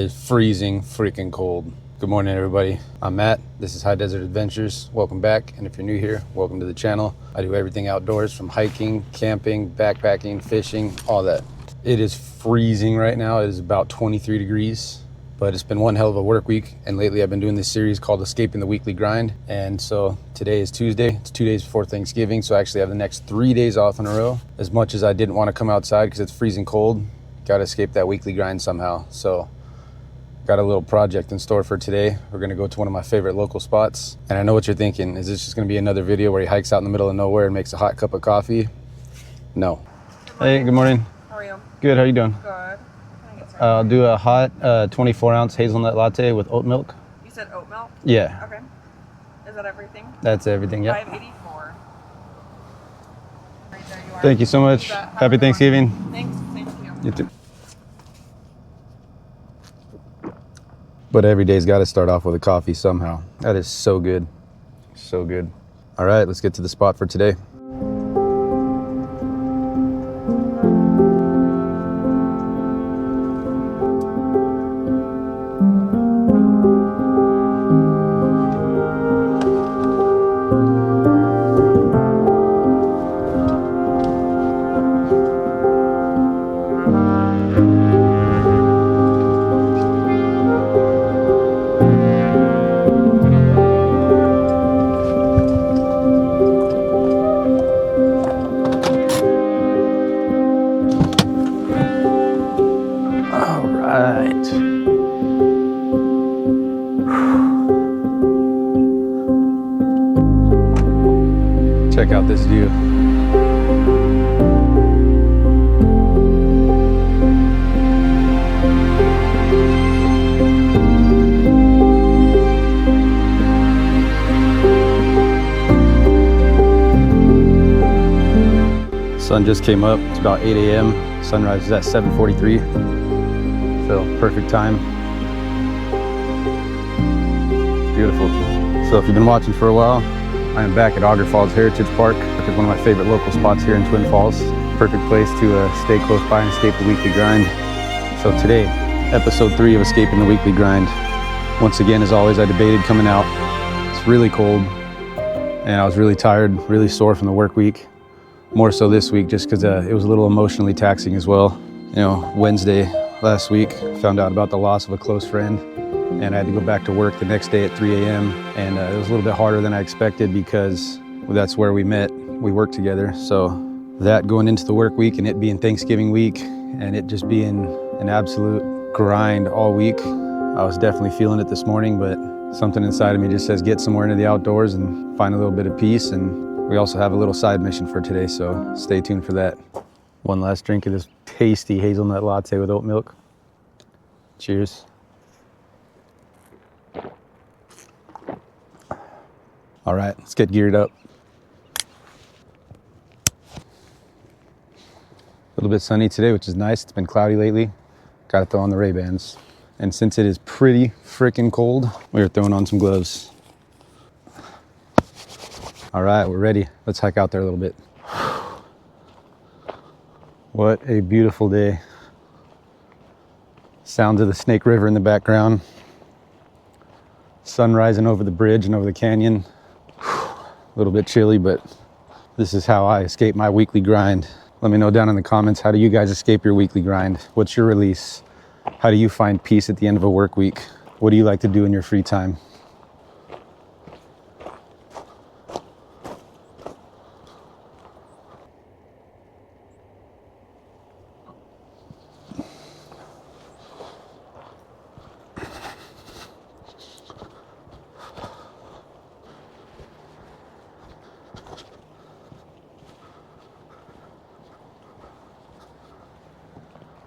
is freezing freaking cold. Good morning, everybody. I'm Matt. This is High Desert Adventures. Welcome back. And if you're new here, welcome to the channel. I do everything outdoors, from hiking, camping, backpacking, fishing, all that. It is freezing right now. It is about 23 degrees, but it's been one hell of a work week. And lately I've been doing this series called Escaping the Weekly Grind. And so today is Tuesday. It's 2 days before Thanksgiving. So I actually have the next 3 days off in a row. As much as I didn't want to come outside because it's freezing cold, got to escape that weekly grind somehow. So got a little project in store for today. We're going to go to one of my favorite local spots. And I know what you're thinking. Is this just going to be another video where he hikes out in the middle of nowhere and makes a hot cup of coffee? No. Hey, good morning. How are you? Good. How you doing? Good. Can I get started? I'll do a hot 24-ounce hazelnut latte with oat milk. You said oat milk? Yeah. Okay. Is that everything? That's everything, yeah. 584. Right there you are. Thank you so much. Happy Thanksgiving. Thanks. Same to you. You too. But every day's got to start off with a coffee somehow. That is so good. So good. All right, let's get to the spot for today. Check out this view. Sun just came up. It's about 8 a.m. Sunrise is at 7:43. So perfect time. Beautiful. So if you've been watching for a while, I am back at Auger Falls Heritage Park, which is one of my favorite local spots here in Twin Falls. Perfect place to stay close by and escape the weekly grind. So today, episode 3 of Escaping the Weekly Grind. Once again, as always, I debated coming out. It's really cold, and I was really tired, really sore from the work week. More so this week, just because it was a little emotionally taxing as well. You know, Wednesday last week, found out about the loss of a close friend, and I had to go back to work the next day at 3 a.m. And it was a little bit harder than I expected because that's where we met. We worked together. So that going into the work week and it being Thanksgiving week and it just being an absolute grind all week, I was definitely feeling it this morning, but something inside of me just says get somewhere into the outdoors and find a little bit of peace. And we also have a little side mission for today, so stay tuned for that. One last drink of this tasty hazelnut latte with oat milk. Cheers. All right, let's get geared up. A little bit sunny today, which is nice. It's been cloudy lately. Got to throw on the Ray-Bans. And since it is pretty freaking cold, we are throwing on some gloves. All right, we're ready. Let's hike out there a little bit. What a beautiful day. Sounds of the Snake River in the background. Sun rising over the bridge and over the canyon. A little bit chilly, but this is how I escape my weekly grind. Let me know down in the comments, how do you guys escape your weekly grind? What's your release? How do you find peace at the end of a work week? What do you like to do in your free time?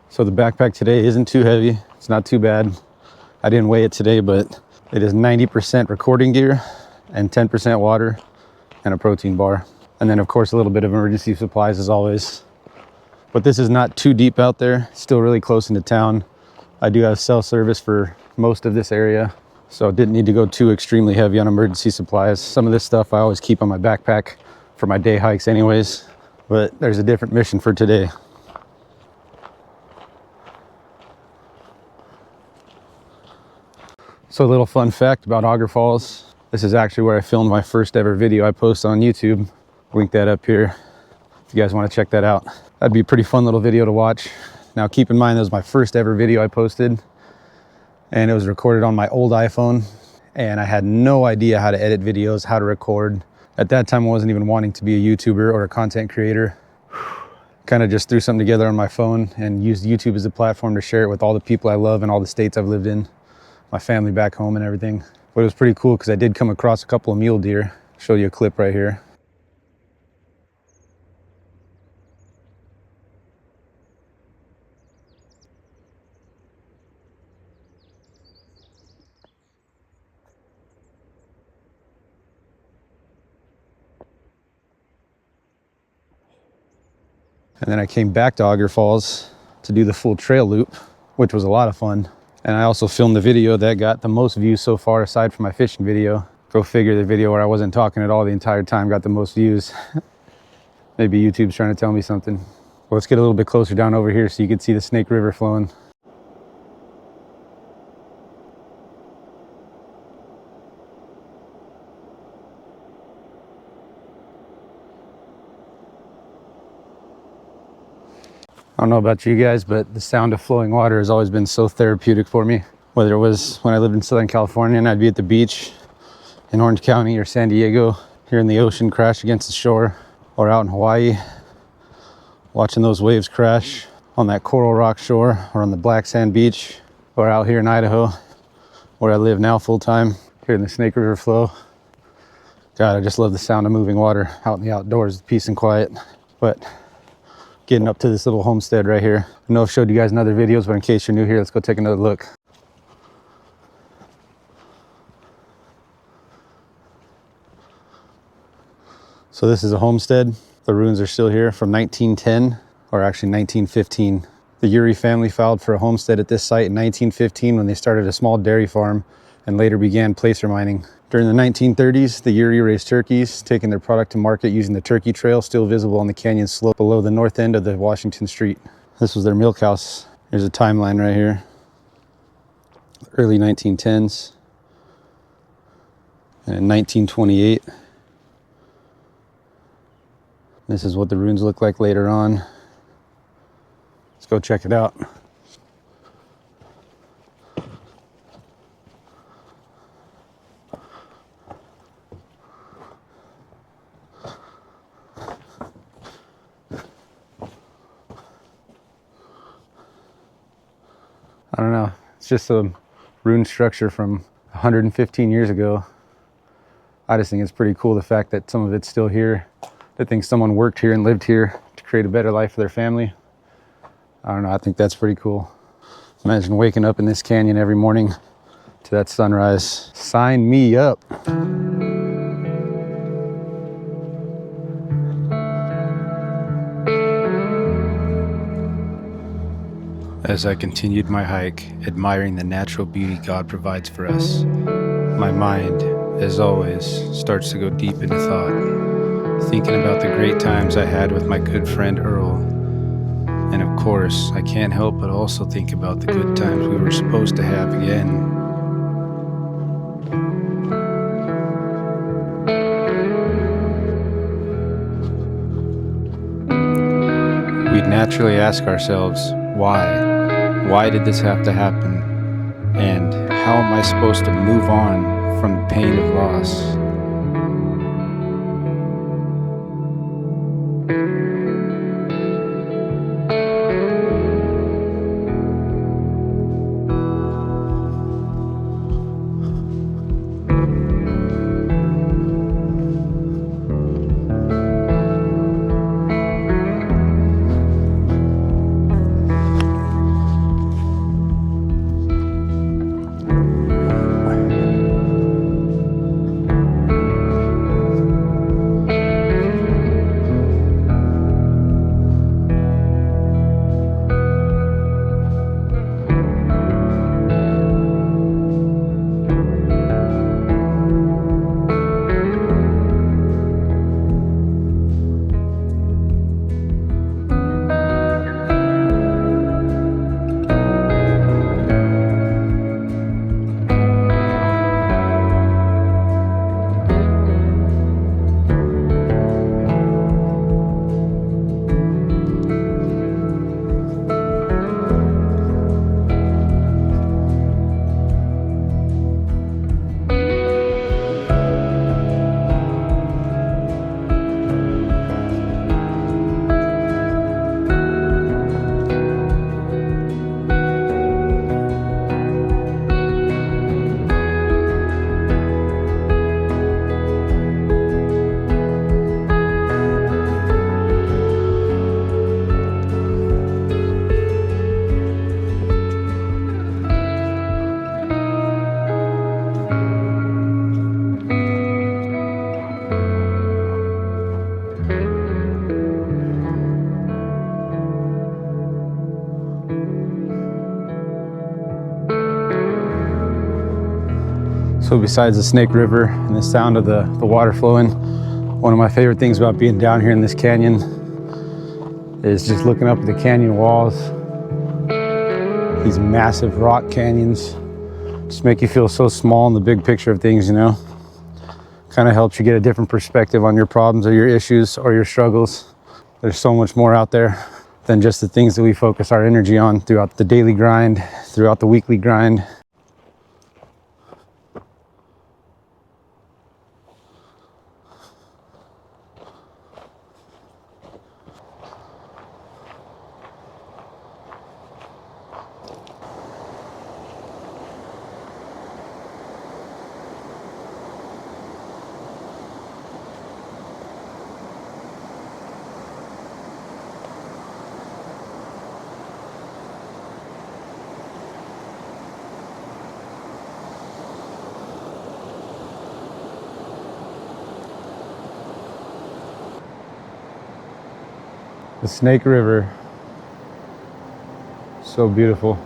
So the backpack today isn't too heavy. It's not too bad. I didn't weigh it today, but it is 90% recording gear and 10% water and a protein bar. And then of course a little bit of emergency supplies as always. But this is not too deep out there. Still really close into town. I do have cell service for most of this area, so didn't need to go too extremely heavy on emergency supplies. Some of this stuff I always keep on my backpack for my day hikes anyways, but there's a different mission for today. So a little fun fact about Auger Falls. This is actually where I filmed my first ever video I posted on YouTube. Link that up here if you guys want to check that out. That'd be a pretty fun little video to watch. Now keep in mind that was my first ever video I posted, and it was recorded on my old iPhone, and I had no idea how to edit videos, how to record. At that time I wasn't even wanting to be a YouTuber or a content creator. Kind of just threw something together on my phone and used YouTube as a platform to share it with all the people I love and all the states I've lived in, my family back home and everything. But it was pretty cool because I did come across a couple of mule deer. I'll show you a clip right here. And then I came back to Auger Falls to do the full trail loop, which was a lot of fun. And I also filmed the video that got the most views so far, aside from my fishing video. Go figure, the video where I wasn't talking at all the entire time got the most views. Maybe YouTube's trying to tell me something. Well, let's get a little bit closer down over here so you can see the Snake River flowing. I don't know about you guys, but the sound of flowing water has always been so therapeutic for me. Whether it was when I lived in Southern California and I'd be at the beach in Orange County or San Diego, hearing the ocean crash against the shore, or out in Hawaii, watching those waves crash on that coral rock shore or on the black sand beach, or out here in Idaho, where I live now full time, hearing the Snake River flow. God, I just love the sound of moving water out in the outdoors, peace and quiet. But getting up to this little homestead right here. I know I've showed you guys in other videos, but in case you're new here, let's go take another look. So this is a homestead. The ruins are still here from 1910, or actually 1915. The Urey family filed for a homestead at this site in 1915 when they started a small dairy farm and later began placer mining. During the 1930s, the Urey raised turkeys, taking their product to market using the turkey trail still visible on the canyon slope below the north end of the Washington Street. This was their milk house. There's a timeline right here. Early 1910s. And in 1928, this is what the ruins look like later on. Let's go check it out. I don't know, it's just a ruined structure from 115 years ago. I just think it's pretty cool, the fact that some of it's still here. I think someone worked here and lived here to create a better life for their family. I don't know, I think that's pretty cool. Imagine waking up in this canyon every morning to that sunrise. Sign me up. As I continued my hike, admiring the natural beauty God provides for us, my mind, as always, starts to go deep into thought, thinking about the great times I had with my good friend Earl. And of course, I can't help but also think about the good times we were supposed to have again. We'd naturally ask ourselves, why? Why did this have to happen? And how am I supposed to move on from the pain of loss? So besides the Snake River and the sound of the water flowing, one of my favorite things about being down here in this canyon is just looking up at the canyon walls. These massive rock canyons just make you feel so small in the big picture of things, you know? Kind of helps you get a different perspective on your problems or your issues or your struggles. There's so much more out there than just the things that we focus our energy on throughout the daily grind, throughout the weekly grind. The Snake River, so beautiful.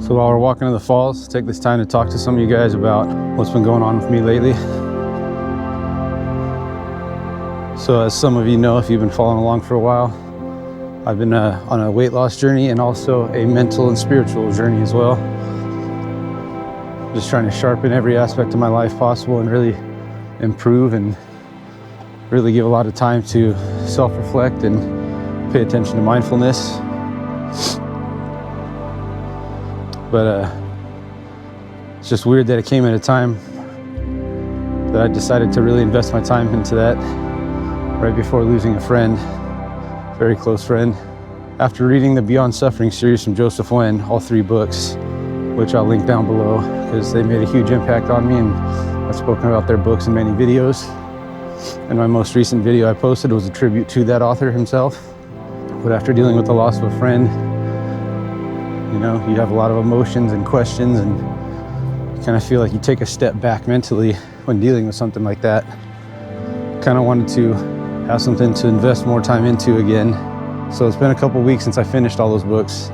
So while we're walking to the falls, take this time to talk to some of you guys about what's been going on with me lately. So as some of you know, if you've been following along for a while, I've been on a weight loss journey and also a mental and spiritual journey as well. Just trying to sharpen every aspect of my life possible and really improve and really give a lot of time to self-reflect and pay attention to mindfulness. But it's just weird that it came at a time that I decided to really invest my time into that right before losing a friend, very close friend. After reading the Beyond Suffering series from Joseph Wen, all 3 books, which I'll link down below because they made a huge impact on me, and I've spoken about their books in many videos. And my most recent video I posted was a tribute to that author himself. But after dealing with the loss of a friend, you know, you have a lot of emotions and questions, and you kind of feel like you take a step back mentally when dealing with something like that. Kind of wanted to have something to invest more time into again. So it's been a couple weeks since I finished all those books,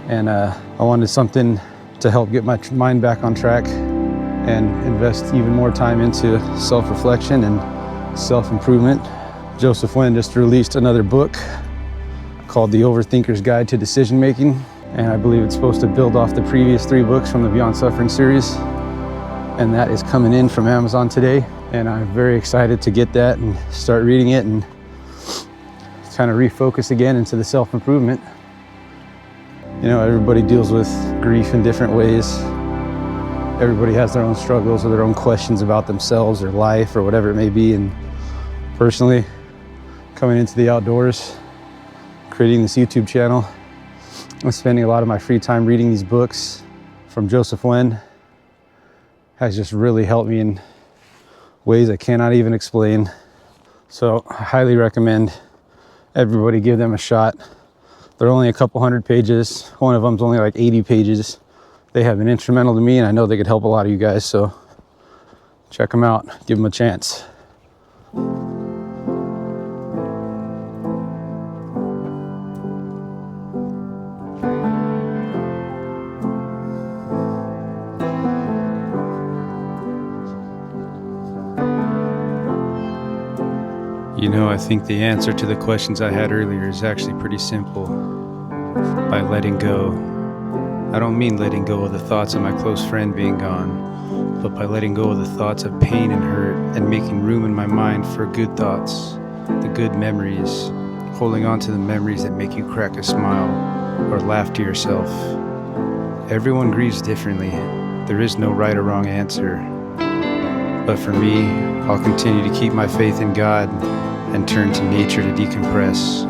and I wanted something to help get my mind back on track and invest even more time into self-reflection and self-improvement. Joseph Wen just released another book called The Overthinker's Guide to Decision Making. And I believe it's supposed to build off the previous 3 books from the Beyond Suffering series. And that is coming in from Amazon today. And I'm very excited to get that and start reading it and kind of refocus again into the self-improvement. You know, everybody deals with grief in different ways. Everybody has their own struggles or their own questions about themselves or life or whatever it may be. And personally, coming into the outdoors, creating this YouTube channel, I'm spending a lot of my free time reading these books from Joseph Wen. Has just really helped me in ways I cannot even explain. So I highly recommend everybody give them a shot. They're only a couple hundred pages. One of them's only like 80 pages. They have been instrumental to me, and I know they could help a lot of you guys. So check them out, give them a chance. You know, I think the answer to the questions I had earlier is actually pretty simple. By letting go. I don't mean letting go of the thoughts of my close friend being gone, but by letting go of the thoughts of pain and hurt and making room in my mind for good thoughts, the good memories, holding on to the memories that make you crack a smile or laugh to yourself. Everyone grieves differently. There is no right or wrong answer. But for me, I'll continue to keep my faith in God and turn to nature to decompress.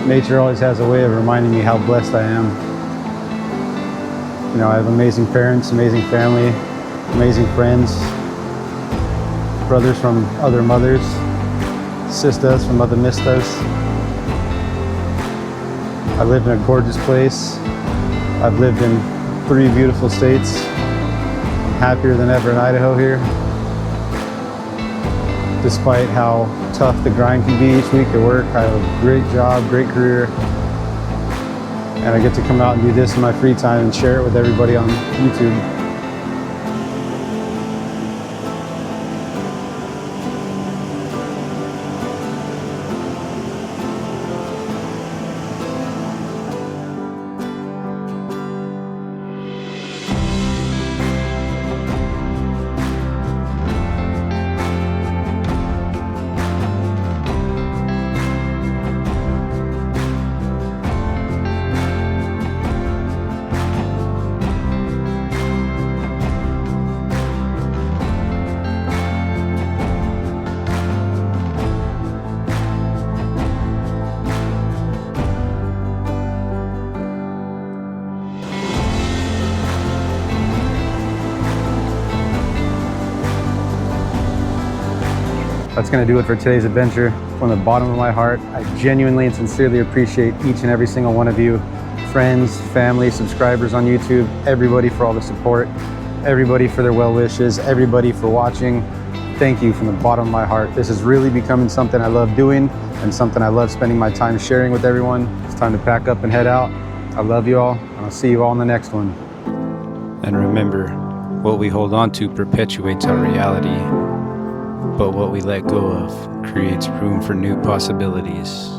Nature always has a way of reminding me how blessed I am. You know, I have amazing parents, amazing family, amazing friends, brothers from other mothers, sisters from other misters. I live in a gorgeous place. I've lived in 3 beautiful states. I'm happier than ever in Idaho here. Despite how tough the grind can be each week at work, I have a great job, great career, and I get to come out and do this in my free time and share it with everybody on YouTube. That's going to do it for today's adventure. From the bottom of my heart, I genuinely and sincerely appreciate each and every single one of you, friends, family, subscribers on YouTube, everybody for all the support, everybody for their well wishes, everybody for watching. Thank you from the bottom of my heart. This is really becoming something I love doing and something I love spending my time sharing with everyone. It's time to pack up and head out. I love you all, and I'll see you all in the next one. And remember, what we hold on to perpetuates our reality. But what we let go of creates room for new possibilities.